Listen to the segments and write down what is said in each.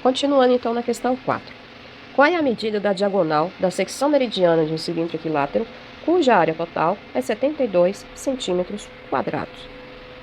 Continuando então na questão 4. Qual é a medida da diagonal da secção meridiana de um cilindro equilátero, cuja área total é 72 centímetros quadrados?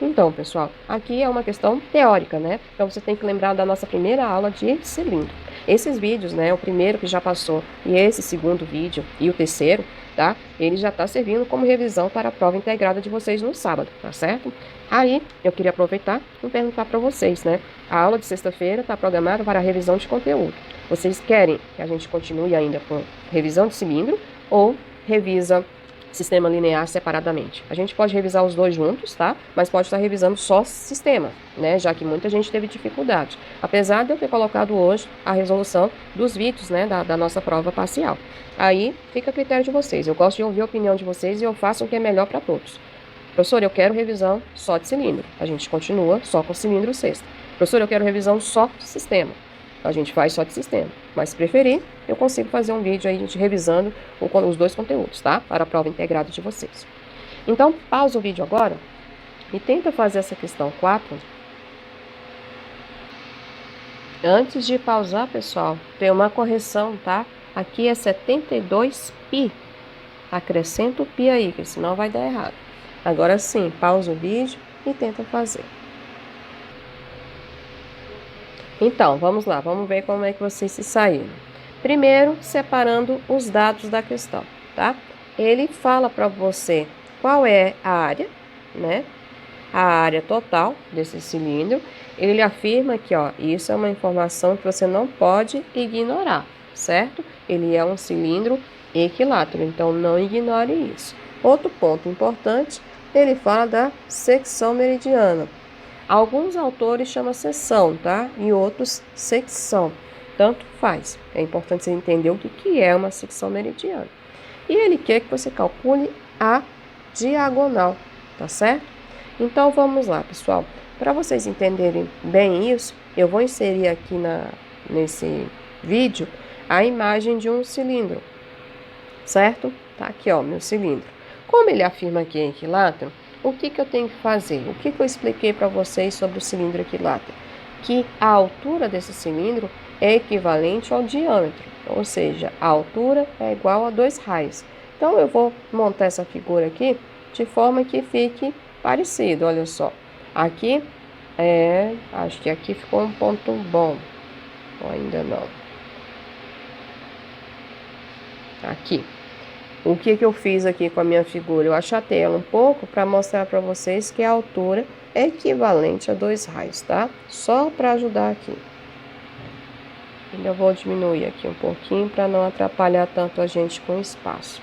Então, pessoal, aqui é uma questão teórica, né? Então, você tem que lembrar da nossa primeira aula de cilindro. Esses vídeos, né, o primeiro que já passou e esse segundo vídeo e o terceiro, tá? Ele já tá servindo como revisão para a prova integrada de vocês no sábado, tá certo? Aí, eu queria aproveitar e perguntar para vocês, né? A aula de sexta-feira está programada para a revisão de conteúdo. Vocês querem que a gente continue ainda com revisão de cilindro ou revisa sistema linear separadamente? A gente pode revisar os dois juntos, tá? Mas pode estar revisando só sistema, né? Já que muita gente teve dificuldade. Apesar de eu ter colocado hoje a resolução dos vídeos, né? Da nossa prova parcial. Aí fica a critério de vocês. Eu gosto de ouvir a opinião de vocês e eu faço o que é melhor para todos. Professor, eu quero revisão só de cilindro. A gente continua só com cilindro sexta. Professor, eu quero revisão só de sistema. A gente faz só de sistema. Mas se preferir, eu consigo fazer um vídeo aí, a gente revisando os dois conteúdos, tá? Para a prova integrada de vocês. Então, pausa o vídeo agora e tenta fazer essa questão 4. Antes de pausar, pessoal, tem uma correção, tá? Aqui é 72π. Acrescenta o π aí, que senão vai dar errado. Agora sim, pausa o vídeo e tenta fazer. Então, vamos lá, vamos ver como é que vocês se saíram. Primeiro, separando os dados da questão, tá? Ele fala para você qual é a área, né? A área total desse cilindro. Ele afirma que, ó, isso é uma informação que você não pode ignorar, certo? Ele é um cilindro equilátero, então não ignore isso. Outro ponto importante, ele fala da secção meridiana. Alguns autores chamam seção, tá? E outros secção. Tanto faz. É importante você entender o que é uma secção meridiana. E ele quer que você calcule a diagonal, tá certo? Então, vamos lá, pessoal. Para vocês entenderem bem isso, eu vou inserir aqui nesse vídeo a imagem de um cilindro, certo? Tá aqui, ó, meu cilindro. Como ele afirma que é equilátero, o que eu tenho que fazer? O que eu expliquei para vocês sobre o cilindro equilátero? Que a altura desse cilindro é equivalente ao diâmetro, ou seja, a altura é igual a 2 raios. Então, eu vou montar essa figura aqui de forma que fique parecido, olha só. Aqui, acho que aqui ficou um ponto bom, ou ainda não. Aqui. O que eu fiz aqui com a minha figura? Eu achatei ela um pouco para mostrar para vocês que a altura é equivalente a 2 raios, tá? Só para ajudar aqui. Ainda vou diminuir aqui um pouquinho para não atrapalhar tanto a gente com o espaço.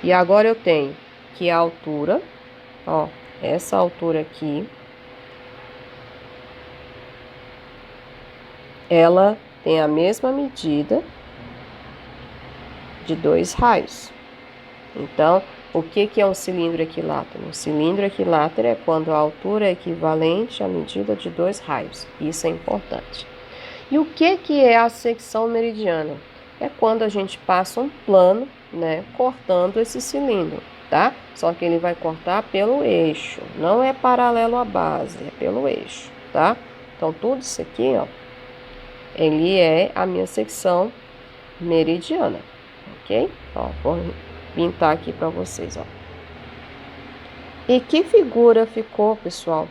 E agora eu tenho que a altura, ó, essa altura aqui, ela tem a mesma medida de 2 raios. Então, o que é um cilindro equilátero? Um cilindro equilátero é quando a altura é equivalente à medida de 2 raios. Isso é importante. E o que é a secção meridiana? É quando a gente passa um plano, né, cortando esse cilindro, tá? Só que ele vai cortar pelo eixo, não é paralelo à base, é pelo eixo, tá? Então, tudo isso aqui, ó, ele é a minha secção meridiana, ok? Ó, vou pintar aqui para vocês, ó. E que figura ficou, pessoal,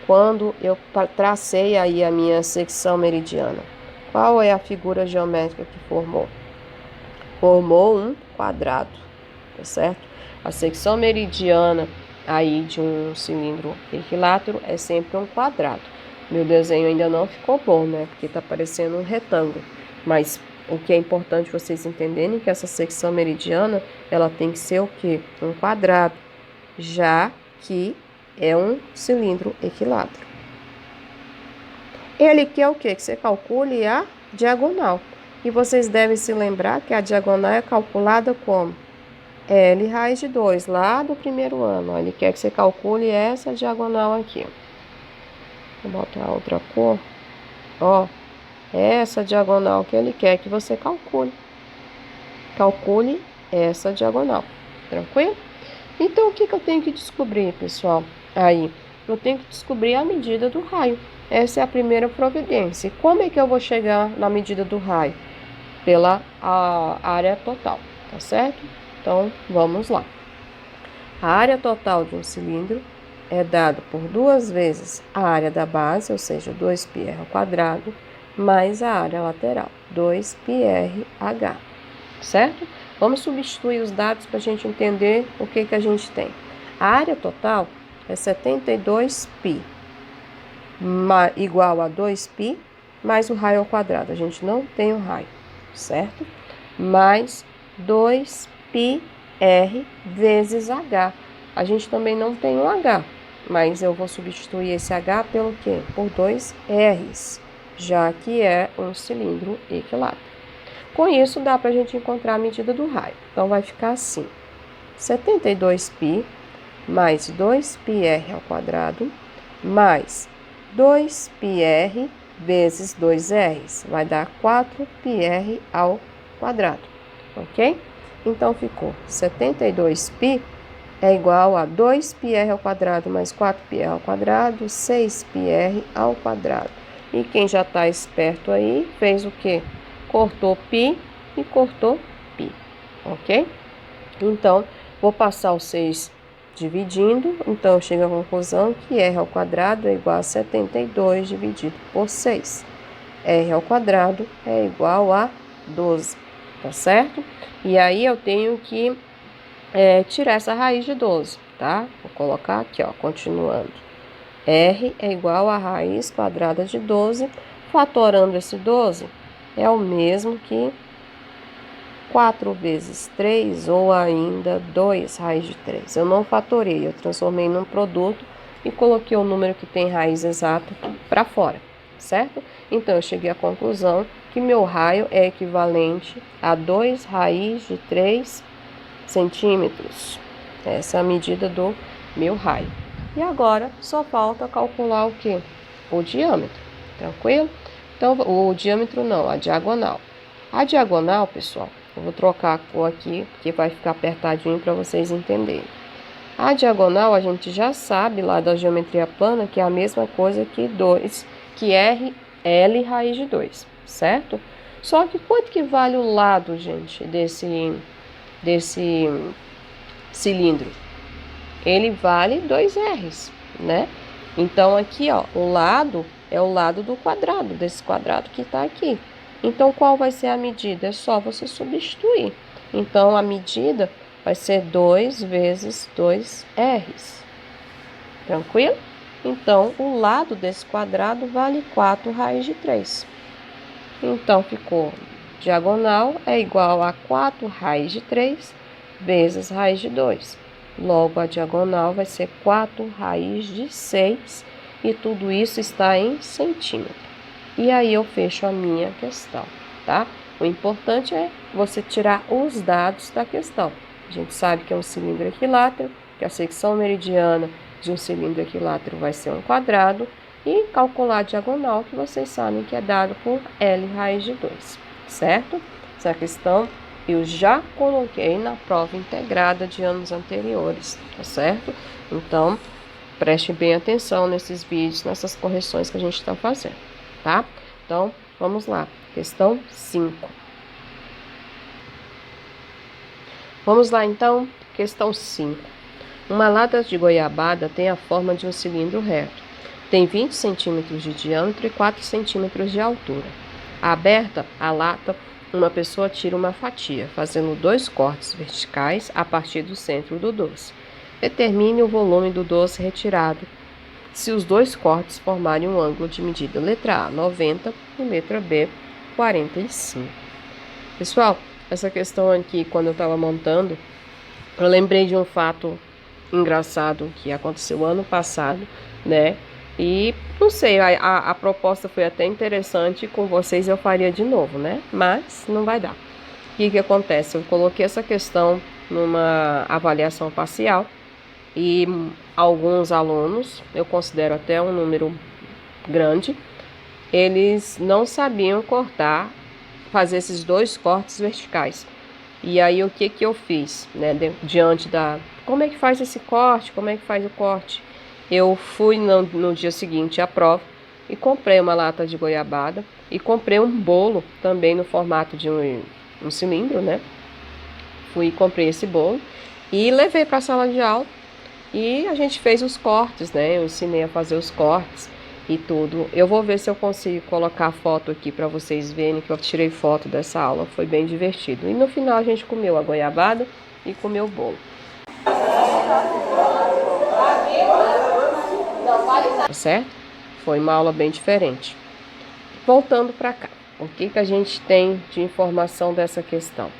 quando eu tracei aí a minha secção meridiana? Qual é a figura geométrica que formou? Formou um quadrado, tá certo? A secção meridiana aí de um cilindro equilátero é sempre um quadrado. Meu desenho ainda não ficou bom, né? Porque tá parecendo um retângulo. Mas o que é importante vocês entenderem é que essa secção meridiana, ela tem que ser o quê? Um quadrado, já que é um cilindro equilátero. Ele quer o quê? Que você calcule a diagonal. E vocês devem se lembrar que a diagonal é calculada como L raiz de 2, lá do primeiro ano. Ele quer que você calcule essa diagonal aqui. Vou botar outra cor. Ó, essa diagonal que ele quer que você calcule. Calcule essa diagonal. Tranquilo? Então, o que eu tenho que descobrir, pessoal? Aí, eu tenho que descobrir a medida do raio. Essa é a primeira providência. E como é que eu vou chegar na medida do raio? Pela área total, tá certo? Então, vamos lá. A área total de um cilindro é dada por 2 vezes a área da base, ou seja, 2πr ao quadrado, mais a área lateral, 2πrh, certo? Vamos substituir os dados para a gente entender o que a gente tem. A área total é 72π, igual a 2π, mais o raio ao quadrado. A gente não tem o raio, certo? Mais 2πr vezes h. A gente também não tem o h, mas eu vou substituir esse h pelo quê? Por 2 R's, já que é um cilindro equilátero. Com isso, dá para a gente encontrar a medida do raio. Então, vai ficar assim: 72π mais 2πr ao quadrado, mais 2πr vezes 2r's, vai dar 4πr ao quadrado, ok? Então, ficou 72π é igual a 2πr ao quadrado mais 4πr ao quadrado, 6πr ao quadrado. E quem já está esperto aí, fez o quê? Cortou π e cortou π, ok? Então, vou passar o 6 dividindo, então eu chego à conclusão que r ao quadrado é igual a 72 dividido por 6. R ao quadrado é igual a 12, tá certo? E aí eu tenho que tirar essa raiz de 12, tá? Vou colocar aqui, ó, continuando. R é igual a raiz quadrada de 12, fatorando esse 12 é o mesmo que 4 vezes 3, ou ainda 2 raiz de 3. Eu não fatorei, eu transformei num produto e coloquei o número que tem raiz exata para fora, certo? Então, eu cheguei à conclusão que meu raio é equivalente a 2 raiz de 3 centímetros. Essa é a medida do meu raio. E agora, só falta calcular o quê? O diâmetro, tranquilo? Então, o diâmetro não, a diagonal. A diagonal, pessoal, eu vou trocar a cor aqui, porque vai ficar apertadinho para vocês entenderem. A diagonal, a gente já sabe lá da geometria plana que é a mesma coisa que L raiz de 2, certo? Só que quanto que vale o lado, gente, desse cilindro? Ele vale 2 R's, né? Então, aqui, ó, o lado é o lado do quadrado, desse quadrado que está aqui. Então, qual vai ser a medida? É só você substituir. Então, a medida vai ser 2 vezes 2 R's. Tranquilo? Então, o lado desse quadrado vale 4 raiz de 3. Então, ficou diagonal é igual a 4 raiz de 3 vezes raiz de 2. Logo, a diagonal vai ser 4 raiz de 6 e tudo isso está em centímetro. E aí eu fecho a minha questão, tá? O importante é você tirar os dados da questão. A gente sabe que é um cilindro equilátero, que a secção meridiana de um cilindro equilátero vai ser um quadrado, e calcular a diagonal, que vocês sabem que é dado por L raiz de 2, certo? Essa questão eu já coloquei na prova integrada de anos anteriores, tá certo? Então, preste bem atenção nesses vídeos, nessas correções que a gente está fazendo, tá? Então, vamos lá. Questão 5. Vamos lá, então. Questão 5. Uma lata de goiabada tem a forma de um cilindro reto. Tem 20 centímetros de diâmetro e 4 centímetros de altura. Aberta a lata, uma pessoa tira uma fatia, fazendo 2 cortes verticais a partir do centro do doce. Determine o volume do doce retirado, se os 2 cortes formarem um ângulo de medida letra A, 90, e letra B, 45. Pessoal, essa questão aqui, quando eu estava montando, eu lembrei de um fato engraçado que aconteceu ano passado, né? E, não sei, a proposta foi até interessante, com vocês eu faria de novo, né? Mas não vai dar. O que acontece? Eu coloquei essa questão numa avaliação parcial e alguns alunos, eu considero até um número grande, eles não sabiam fazer esses 2 cortes verticais. E aí, o que eu fiz, né? Diante da... Como é que faz esse corte? Como é que faz o corte? Eu fui no dia seguinte à prova, e comprei uma lata de goiabada e comprei um bolo também no formato de um cilindro, né? Fui e comprei esse bolo e levei para a sala de aula e a gente fez os cortes, né? Eu ensinei a fazer os cortes e tudo. Eu vou ver se eu consigo colocar a foto aqui para vocês verem que eu tirei foto dessa aula, foi bem divertido. E no final a gente comeu a goiabada e comeu o bolo. Tá certo? Foi uma aula bem diferente. Voltando para cá, o que que a gente tem de informação dessa questão?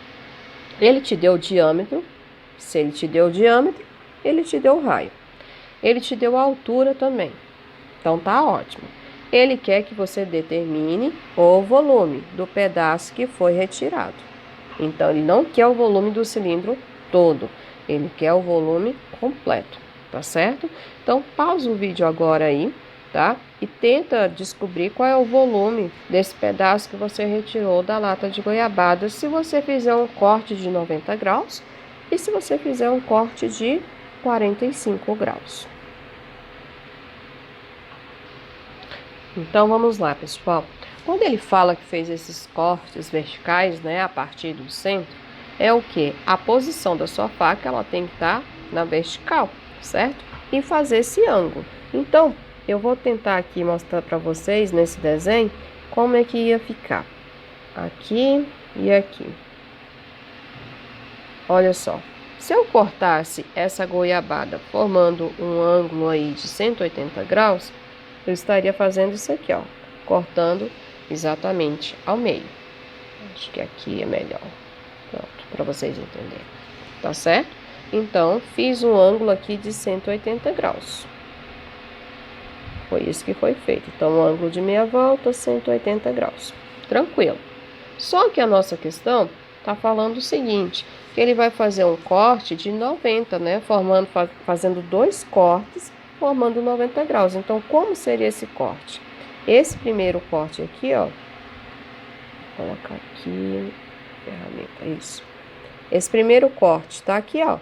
Ele te deu o diâmetro, se ele te deu o diâmetro, ele te deu o raio. Ele te deu a altura também, então tá ótimo. Ele quer que você determine o volume do pedaço que foi retirado. Então, ele não quer o volume do cilindro todo, ele quer o volume completo, tá certo? Então, pausa o vídeo agora aí, tá? E tenta descobrir qual é o volume desse pedaço que você retirou da lata de goiabada, se você fizer um corte de 90 graus e se você fizer um corte de 45 graus. Então, vamos lá, pessoal. Quando ele fala que fez esses cortes verticais, né, a partir do centro, é o que? A posição da sua faca, ela tem que estar na vertical, certo? E fazer esse ângulo. Então, eu vou tentar aqui mostrar para vocês, nesse desenho, como é que ia ficar. Aqui e aqui. Olha só. Se eu cortasse essa goiabada formando um ângulo aí de 180 graus, eu estaria fazendo isso aqui, ó, cortando exatamente ao meio. Acho que aqui é melhor. Pronto, para vocês entenderem. Tá certo? Então, fiz um ângulo aqui de 180 graus. Foi isso que foi feito. Então, um ângulo de meia volta, 180 graus. Tranquilo. Só que a nossa questão tá falando o seguinte, que ele vai fazer um corte de 90, né? Fazendo dois cortes, formando 90 graus. Então, como seria esse corte? Esse primeiro corte aqui, ó. Vou colocar aqui, ferramenta, isso. Esse primeiro corte tá aqui, ó,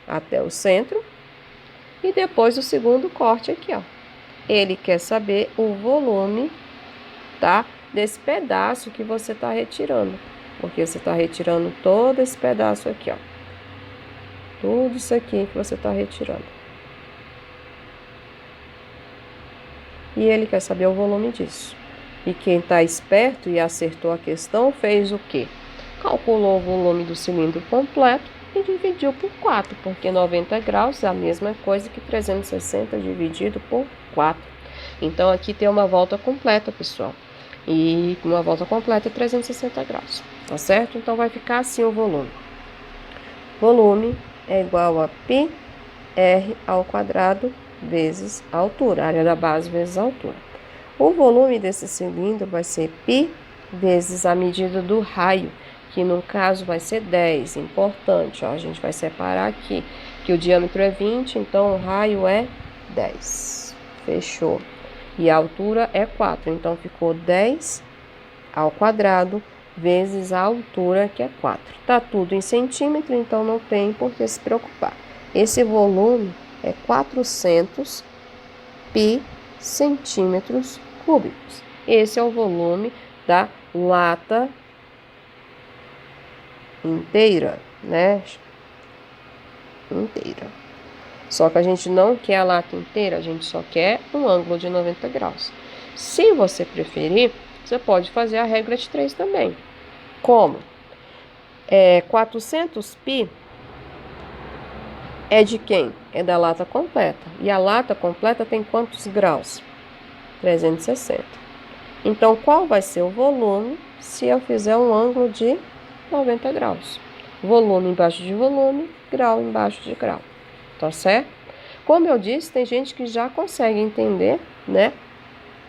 até o centro. E depois o segundo corte aqui, ó. Ele quer saber o volume, tá? Desse pedaço que você tá retirando. Porque você tá retirando todo esse pedaço aqui, ó. Tudo isso aqui que você tá retirando. E ele quer saber o volume disso. E quem está esperto e acertou a questão fez o quê? Calculou o volume do cilindro completo e dividiu por 4, porque 90 graus é a mesma coisa que 360 dividido por 4. Então, aqui tem uma volta completa, pessoal. E uma volta completa é 360 graus, tá certo? Então, vai ficar assim o volume. Volume é igual a πr ao quadrado vezes a altura, a área da base vezes a altura. O volume desse cilindro vai ser π vezes a medida do raio, que no caso vai ser 10. Importante, ó, a gente vai separar aqui, que o diâmetro é 20, então o raio é 10. Fechou. E a altura é 4, então ficou 10 ao quadrado vezes a altura, que é 4. Tá tudo em centímetro, então não tem por que se preocupar. Esse volume é 400 π centímetros cúbicos. Esse é o volume da lata inteira, né? Inteira. Só que a gente não quer a lata inteira, a gente só quer um ângulo de 90 graus. Se você preferir, você pode fazer a regra de 3 também. Como? 400 π é de quem? É da lata completa. E a lata completa tem quantos graus? 360. Então, qual vai ser o volume se eu fizer um ângulo de 90 graus? Volume embaixo de volume, grau embaixo de grau. Tá certo? Como eu disse, tem gente que já consegue entender, né?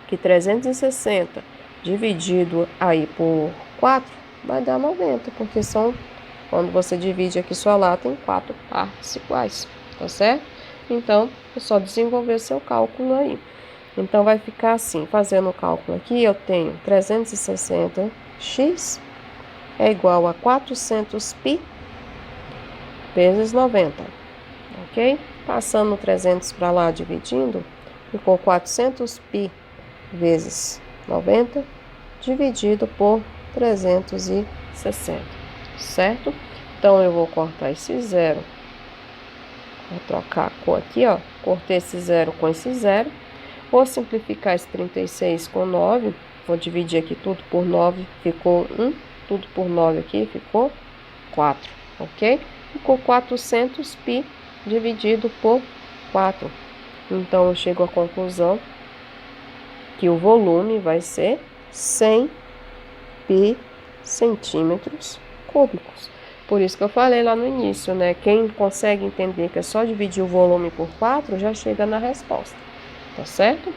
Que 360 dividido aí por 4 vai dar 90, porque são... Quando você divide aqui sua lata em 4 partes iguais, tá certo? Então, é só desenvolver seu cálculo aí. Então, vai ficar assim, fazendo o cálculo aqui, eu tenho 360x é igual a 400 π vezes 90, ok? Passando 300 para lá, dividindo, ficou 400 π vezes 90 dividido por 360, certo? Então, eu vou cortar esse zero. Vou trocar a cor aqui, ó. Cortei esse zero com esse zero. Vou simplificar esse 36 com 9. Vou dividir aqui tudo por 9, ficou 1. Tudo por 9 aqui, ficou 4, ok? Ficou 400 π dividido por 4. Então, eu chego à conclusão que o volume vai ser 100 π centímetros cúbicos. Por isso que eu falei lá no início, né? Quem consegue entender que é só dividir o volume por 4, já chega na resposta, tá certo?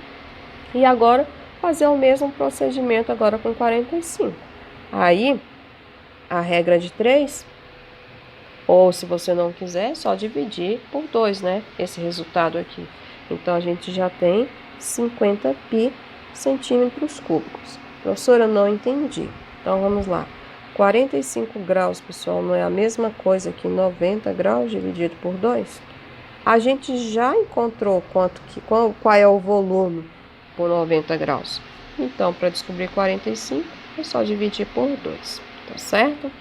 E agora, fazer o mesmo procedimento agora com 45. Aí, a regra de 3, ou se você não quiser, só dividir por 2, né? Esse resultado aqui. Então, a gente já tem 50 π centímetros cúbicos. Professora, eu não entendi. Então, vamos lá. 45 graus, pessoal, não é a mesma coisa que 90 graus dividido por 2? A gente já encontrou qual é o volume por 90 graus. Então, para descobrir 45, é só dividir por 2, tá certo?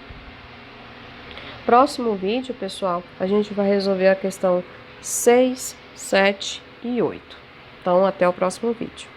Próximo vídeo, pessoal, a gente vai resolver a questão 6, 7 e 8. Então, até o próximo vídeo.